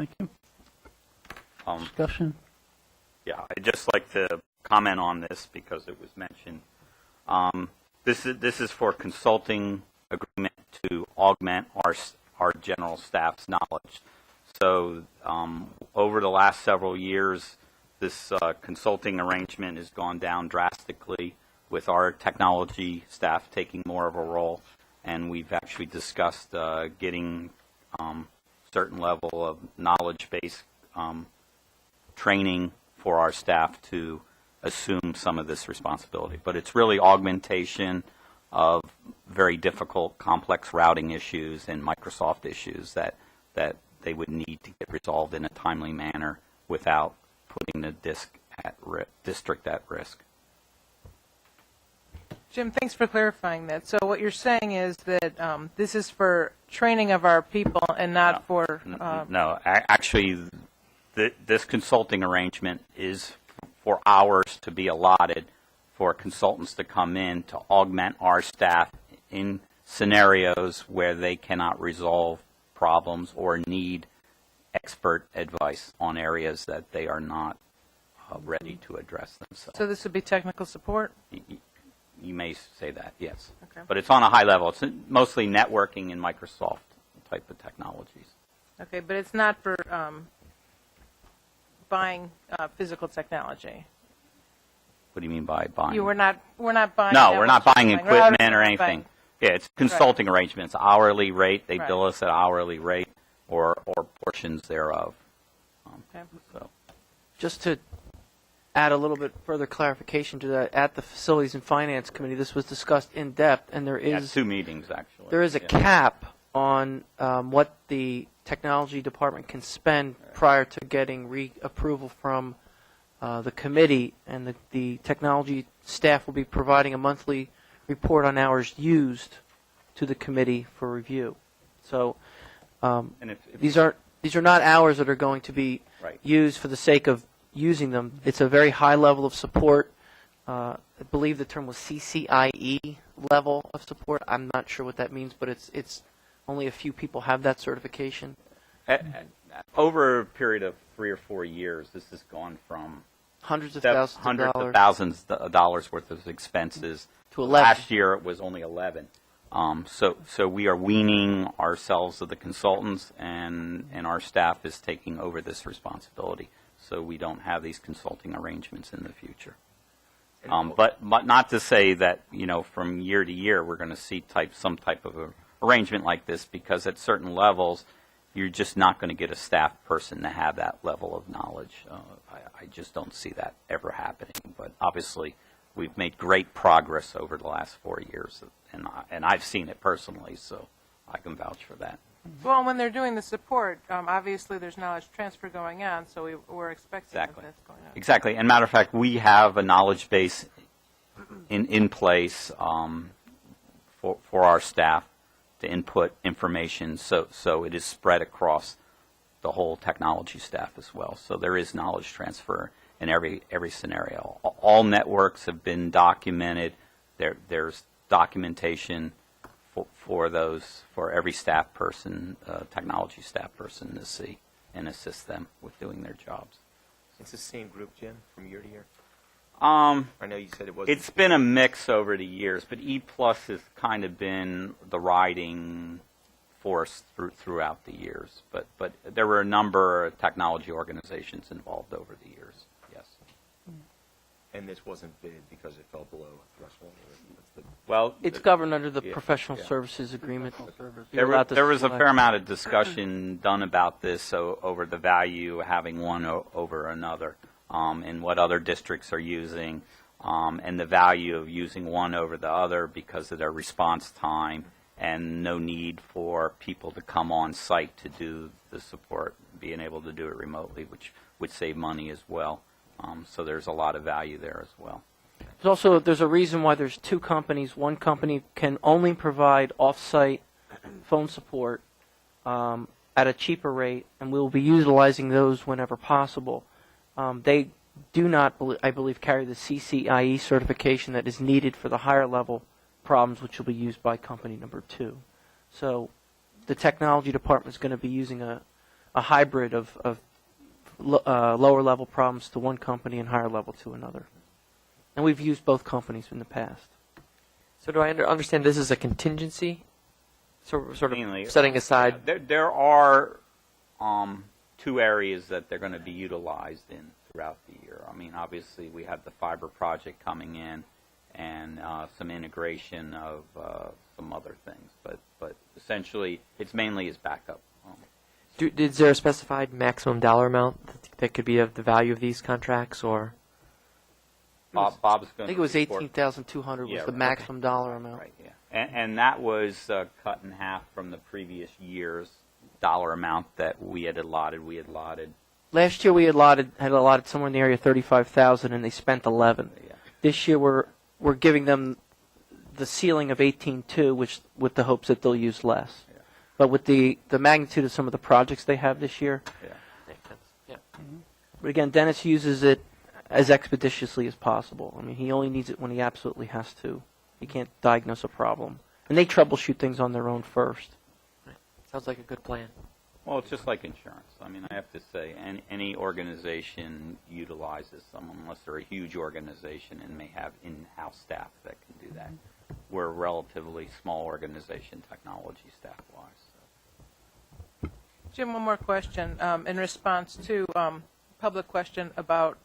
Thank you. Um, Discussion? Yeah, I'd just like to comment on this because it was mentioned. This is for consulting agreement to augment our general staff's knowledge. So over the last several years, this consulting arrangement has gone down drastically with our technology staff taking more of a role, and we've actually discussed getting certain level of knowledge-based training for our staff to assume some of this responsibility. But it's really augmentation of very difficult, complex routing issues and Microsoft issues that they would need to get resolved in a timely manner without putting the district at risk. Jim, thanks for clarifying that. So what you're saying is that this is for training of our people and not for... No, actually, this consulting arrangement is for hours to be allotted for consultants to come in to augment our staff in scenarios where they cannot resolve problems or need expert advice on areas that they are not ready to address themselves. So this would be technical support? You may say that, yes. Okay. But it's on a high level. It's mostly networking and Microsoft type of technologies. Okay, but it's not for buying physical technology. What do you mean by buying? We're not buying. No, we're not buying something. equipment We're or not anything. buying- Yeah, it's consulting arrangements, hourly rate. They Right. bill us at hourly rate or portions thereof. Okay. So. Just to add a little bit further clarification to that, at the Facilities and Finance Committee, this was discussed in depth, and there Yeah, is 2 meetings, actually. there is a Yeah. cap on what the technology department can spend prior to getting reapproval from the committee, and the technology staff will be providing a monthly report on hours used to the committee for review. So And if these are not hours that are going to be Right. used for the sake of using them. It's a very high level of support. I believe the term was CCIE level of support. I'm not sure what that means, but it's only a few people have that certification. Over a period of 3 or 4 years, this has gone from Hundreds of thousands of hundreds dollars of thousands of dollars worth of expenses. to 11. Last year it was only 11. So we are weaning ourselves of the consultants, and our staff is taking over this responsibility. So we don't have these consulting arrangements in the future. But not to say that, from year to year we're going to see some type of a arrangement like this, because at certain levels you're just not going to get a staff person to have that level of knowledge. I just don't see that ever happening. But obviously we've made great progress over the last 4 years, and I've seen it personally, so I can vouch for that. Well, when they're doing the support, obviously there's knowledge transfer going on, so we're expecting Exactly. that that's going on. Exactly. And matter of fact, we have a knowledge base in place for our staff to input information, so it is spread across the whole technology staff as well. So there is knowledge transfer in every scenario. All networks have been documented. There's documentation for every staff person, technology staff person, to see and assist them with doing their jobs. It's the same group, Jim, from year to year? I know you said it was. It's been a mix over the years, but E+ has kind of been the riding force throughout the years. But there were a number of technology organizations involved over the years, yes. And this wasn't bid because it fell below threshold? Well, It's governed under the Yeah, professional yeah. services agreement. There You're allowed to was a select. fair amount of discussion done about this over the value of having one over another, and what other districts are using, and the value of using one over the other because of their response time and no need for people to come on site to do the support, being able to do it remotely, which would save money as well. So there's a lot of value there as well. There's a reason why there's 2 companies. One company can only provide off-site phone support at a cheaper rate, and we'll be utilizing those whenever possible. They do not, I believe, carry the CCIE certification that is needed for the higher level problems, which will be used by company number 2. So the technology department is going to be using a hybrid of lower level problems to one company and higher level to another. And we've used both companies in the past. So do I understand this is a contingency? Sort Mainly, of setting aside. There are 2 areas that they're going to be utilized in throughout the year. I mean, obviously, we have the fiber project coming in and some integration of some other things. But essentially, it's mainly as backup. Is there a specified maximum dollar amount that could be of the value of these contracts, or? Bob's going I think it was 18,200 was Yeah, the right. maximum dollar amount. Right, yeah. And that was cut in half from the previous year's dollar amount that we had allotted. Last year we had allotted somewhere in the area of 35,000, and they spent 11. Yeah. This year we're giving them the ceiling of 18.2, which with the hopes that they'll use less. Yeah. But with the magnitude of some of the projects they have this year, Yeah. Makes sense. Yeah. but again, Dennis uses it as expeditiously as possible. I mean, he only needs it when he absolutely has to. He can't diagnose a problem, and they troubleshoot things on their own first. Sounds like a good plan. Well, it's just like insurance. I mean, I have to say, any organization utilizes someone unless they're a huge organization and may have in-house staff that can do that. We're a relatively small organization, technology staff-wise. So. Jim, one more question in response to public question about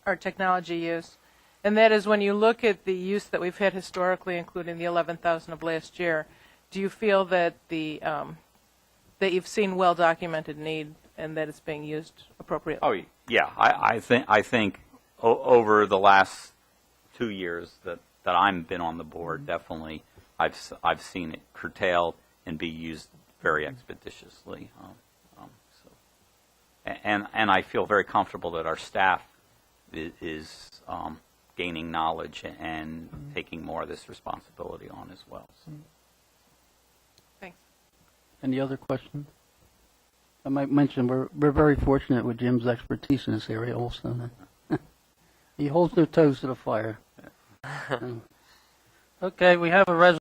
our technology use, and that is when you look at the use that we've had historically, including the 11,000 of last year, do you feel that that you've seen well-documented need and that it's being used appropriately? Oh, yeah. I think over the last 2 years that I've been on the board, definitely I've seen it curtailed and be used very expeditiously. And I feel very comfortable that our staff is gaining knowledge and taking more of this responsibility on as well. So. Thanks. Any other questions? I might mention we're very fortunate with Jim's expertise in this area also. He holds their toes to the fire. Okay, we have a resolution.